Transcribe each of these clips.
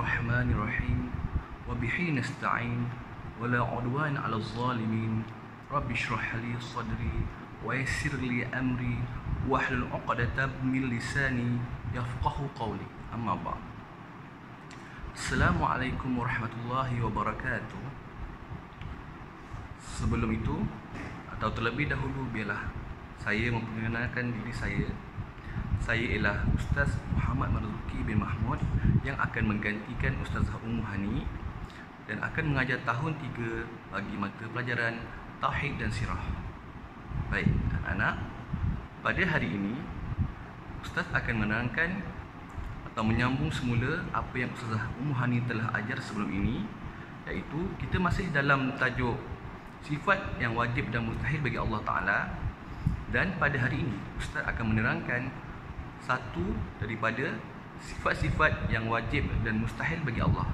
Bismillahirrahmanirrahim. Wa bihi nasta'in wa la 'udwana 'alal zalimin. Rabbi shrah li sadri wa yassir li amri wahlul 'uqdatam min lisani yafqahu qawli. Amma ba'd. Assalamualaikum warahmatullahi wabarakatuh. Sebelum itu atau terlebih dahulu, biarlah saya memperkenalkan diri saya. Saya ialah Ustaz Muhammad Marzuki bin Mahmud yang akan menggantikan Ustazah Ummu Hani dan akan mengajar tahun 3 bagi mata pelajaran Tauhid dan Sirah. Baik, anak-anak, pada hari ini Ustaz akan menerangkan atau menyambung semula apa yang Ustazah Ummu Hani telah ajar sebelum ini, iaitu kita masih dalam tajuk sifat yang wajib dan mustahil bagi Allah Ta'ala. Dan pada hari ini Ustaz akan menerangkan satu daripada sifat-sifat yang wajib dan mustahil bagi Allah.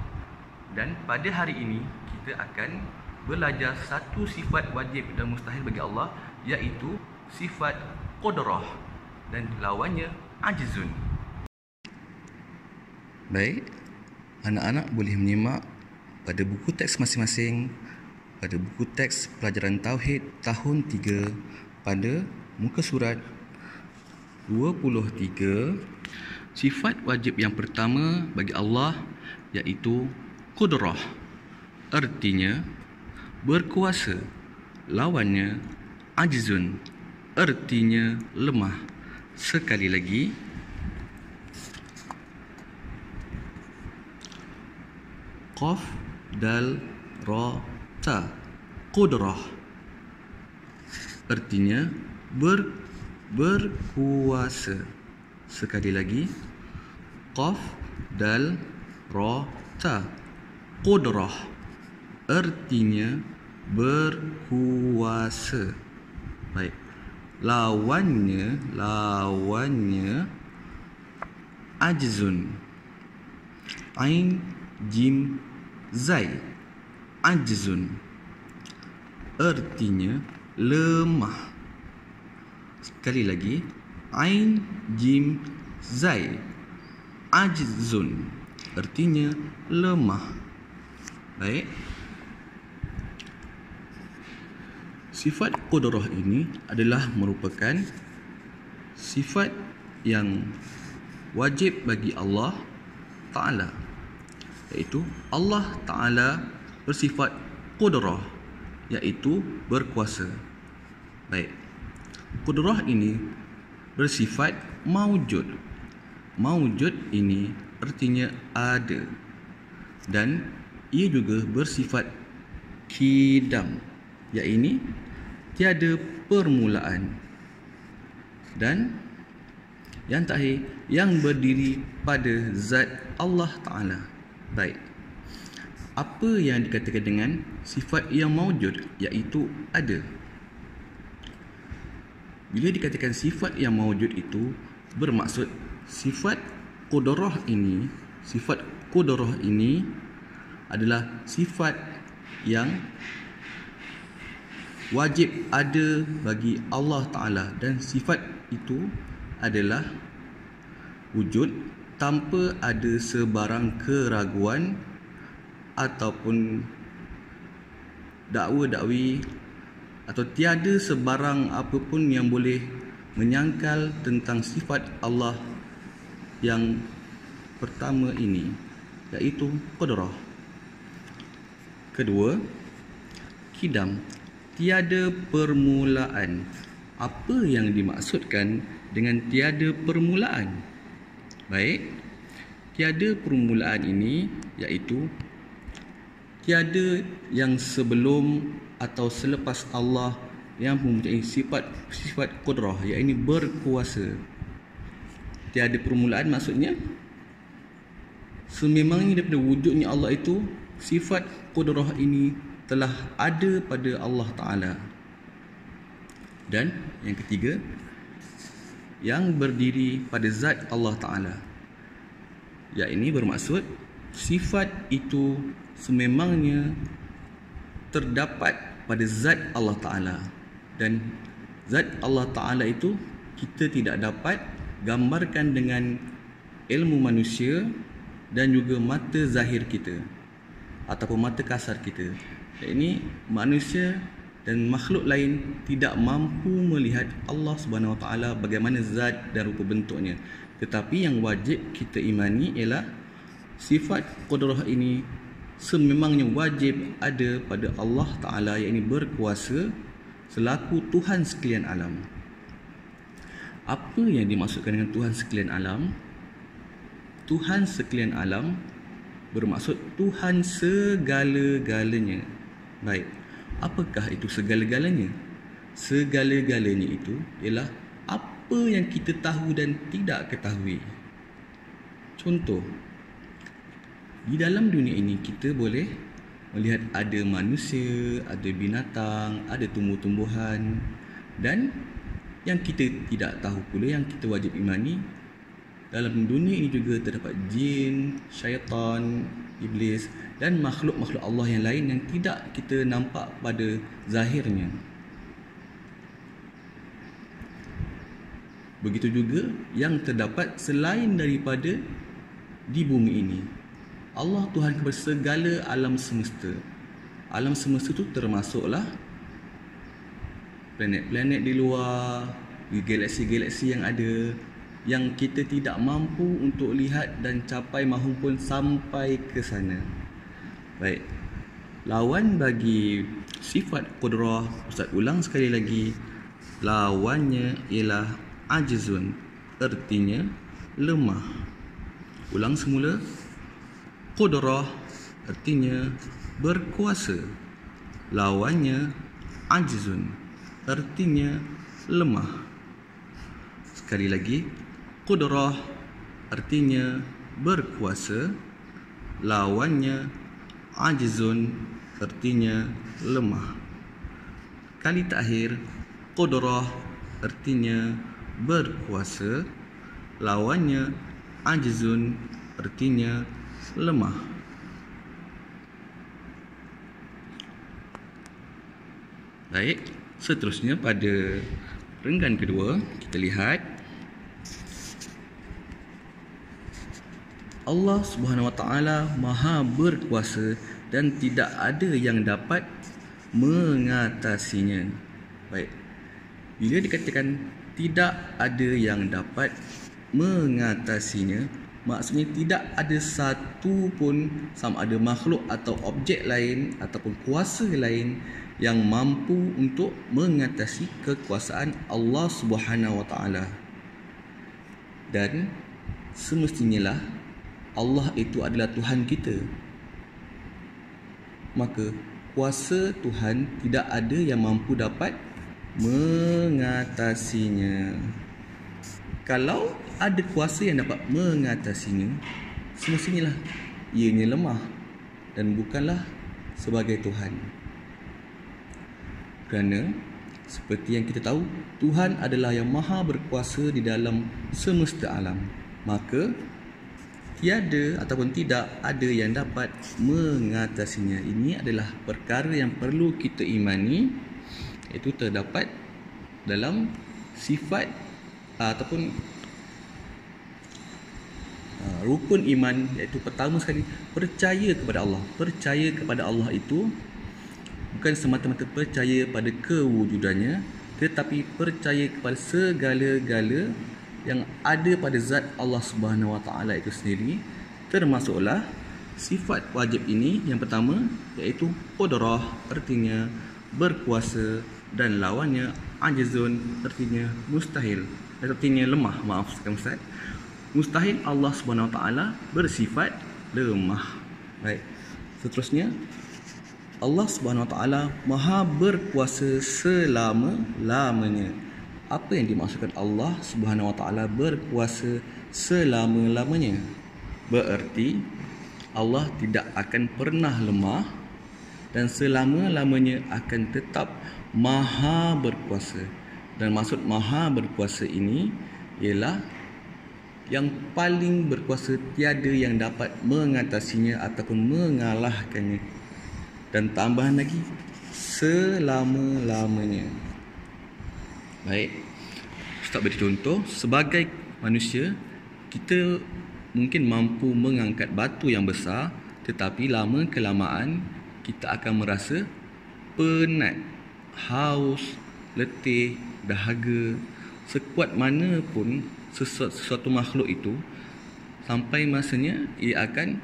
Dan pada hari ini kita akan belajar satu sifat wajib dan mustahil bagi Allah, iaitu sifat qudrah, dan lawannya ajzun. Baik, anak-anak boleh menyimak pada buku teks masing-masing, pada buku teks pelajaran Tauhid tahun 3 pada muka surat 23. Sifat wajib yang pertama bagi Allah iaitu qudrah, artinya berkuasa. Lawannya ajzun, artinya lemah. Sekali lagi, qaf dal ra ta, qudrah artinya berkuasa. Sekali lagi, qaf dal ra ta, qudrah artinya berkuasa. Baik, lawannya ajzun, ain jim zai, ajzun artinya lemah. Sekali lagi, ain jim zai, ajzun artinya lemah. Baik, sifat qudrah ini adalah merupakan sifat yang wajib bagi Allah Ta'ala, iaitu Allah Ta'ala bersifat qudrah, iaitu berkuasa. Baik, qudrah ini bersifat maujud. Maujud ini artinya ada, dan ia juga bersifat kidam, iaitu tiada permulaan, dan yang terakhir, yang berdiri pada zat Allah Ta'ala. Baik, apa yang dikatakan dengan sifat yang maujud, iaitu ada? Bila dikatakan sifat yang maujud itu bermaksud sifat qudrah ini adalah sifat yang wajib ada bagi Allah Ta'ala, dan sifat itu adalah wujud tanpa ada sebarang keraguan ataupun dakwa-dakwi, atau tiada sebarang apapun yang boleh menyangkal tentang sifat Allah yang pertama ini, iaitu qudrah. Kedua, kidam, tiada permulaan. Apa yang dimaksudkan dengan tiada permulaan? Baik, tiada permulaan ini iaitu tiada yang sebelum atau selepas Allah yang mempunyai sifat qudrah, iaitu berkuasa. Tiada permulaan maksudnya sememangnya daripada wujudnya Allah itu, sifat qudrah ini telah ada pada Allah Ta'ala. Dan yang ketiga, yang berdiri pada zat Allah Ta'ala, iaitu bermaksud sifat itu sememangnya terdapat pada zat Allah Ta'ala, dan zat Allah Ta'ala itu kita tidak dapat gambarkan dengan ilmu manusia dan juga mata zahir kita ataupun mata kasar kita. Ini manusia dan makhluk lain tidak mampu melihat Allah Subhanahu Wa Taala bagaimana zat dan rupa bentuknya. Tetapi yang wajib kita imani ialah sifat qudrah ini sememangnya wajib ada pada Allah Ta'ala, iaitu berkuasa selaku Tuhan sekalian alam. Apa yang dimaksudkan dengan Tuhan sekalian alam? Tuhan sekalian alam bermaksud Tuhan segala-galanya. Baik, apakah itu segala-galanya? Segala-galanya itu ialah apa yang kita tahu dan tidak ketahui. Contoh, di dalam dunia ini kita boleh melihat ada manusia, ada binatang, ada tumbuh-tumbuhan, dan yang kita tidak tahu pula, yang kita wajib imani, dalam dunia ini juga terdapat jin, syaitan, iblis dan makhluk-makhluk Allah yang lain yang tidak kita nampak pada zahirnya. Begitu juga yang terdapat selain daripada di bumi ini. Allah Tuhan kepada segala alam semesta. Alam semesta itu termasuklah planet-planet di luar, galaksi-galaksi yang ada, yang kita tidak mampu untuk lihat dan capai maupun sampai ke sana. Baik, lawan bagi sifat qudrah, Ustaz ulang sekali lagi, lawannya ialah ajizun, artinya lemah. Ulang semula. Qudrah artinya berkuasa, lawannya ajizun, artinya lemah. Sekali lagi, qudrah artinya berkuasa, lawannya ajizun, artinya lemah. Kali terakhir, qudrah artinya berkuasa, lawannya ajizun, artinya lemah. Baik, seterusnya pada renggan kedua kita lihat Allah Subhanahu Wa Taala Maha berkuasa dan tidak ada yang dapat mengatasinya. Baik, bila dikatakan tidak ada yang dapat mengatasinya, maksudnya tidak ada satu pun, sama ada makhluk atau objek lain ataupun kuasa lain yang mampu untuk mengatasi kekuasaan Allah Subhanahu Wa Taala. Dan semestinya lah Allah itu adalah Tuhan kita. Maka kuasa Tuhan tidak ada yang mampu dapat mengatasinya. Kalau ada kuasa yang dapat mengatasinya, semestinya lah ianya lemah dan bukanlah sebagai Tuhan. Kerana seperti yang kita tahu, Tuhan adalah yang maha berkuasa di dalam semesta alam. Maka tiada ataupun tidak ada yang dapat mengatasinya. Ini adalah perkara yang perlu kita imani, iaitu terdapat dalam sifat ataupun rukun iman, iaitu pertama sekali percaya kepada Allah. Percaya kepada Allah itu bukan semata-mata percaya pada kewujudannya, tetapi percaya kepada segala-gala yang ada pada zat Allah Subhanahu Wa Taala itu sendiri. Termasuklah sifat wajib ini yang pertama, iaitu qudrah, artinya berkuasa, dan lawannya ajizun, artinya mustahil, artinya lemah. Maaf Ustaz, mustahil Allah Subhanahu Wa Taala bersifat lemah. Baik, seterusnya Allah Subhanahu Wa Taala Maha berkuasa selama-lamanya. Apa yang dimaksudkan Allah Subhanahu Wa Taala berkuasa selama-lamanya? Bererti Allah tidak akan pernah lemah dan selama-lamanya akan tetap Maha berkuasa. Dan maksud Maha berkuasa ini ialah yang paling berkuasa, tiada yang dapat mengatasinya ataupun mengalahkannya. Dan tambahan lagi, selama-lamanya. Baik, Ustaz beri contoh. Sebagai manusia, kita mungkin mampu mengangkat batu yang besar, tetapi lama kelamaan kita akan merasa penat, haus, letih, dahaga. Sekuat mana pun sesuatu makhluk itu, sampai masanya ia akan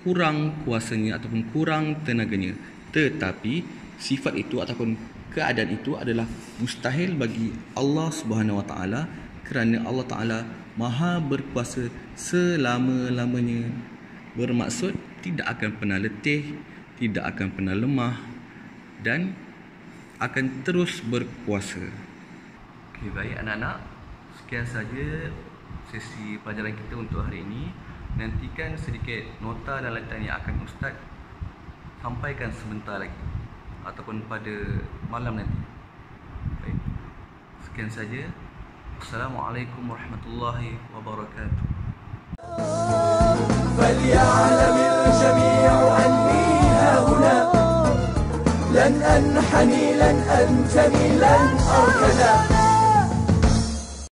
kurang kuasanya ataupun kurang tenaganya. Tetapi sifat itu ataupun keadaan itu adalah mustahil bagi Allah Subhanahu Wa Taala, kerana Allah Taala Maha berkuasa selama-lamanya. Bermaksud tidak akan pernah letih, tidak akan pernah lemah dan akan terus berkuasa. Okey, baik anak-anak, sekian saja sesi pelajaran kita untuk hari ini. Nantikan sedikit nota dan latihan yang akan Ustaz sampaikan sebentar lagi ataupun pada malam nanti. Baik, sekian saja. Assalamualaikum warahmatullahi wabarakatuh. فليعلم الجميع أني ها هنا لن أنحني لن أنتمي لن أركنا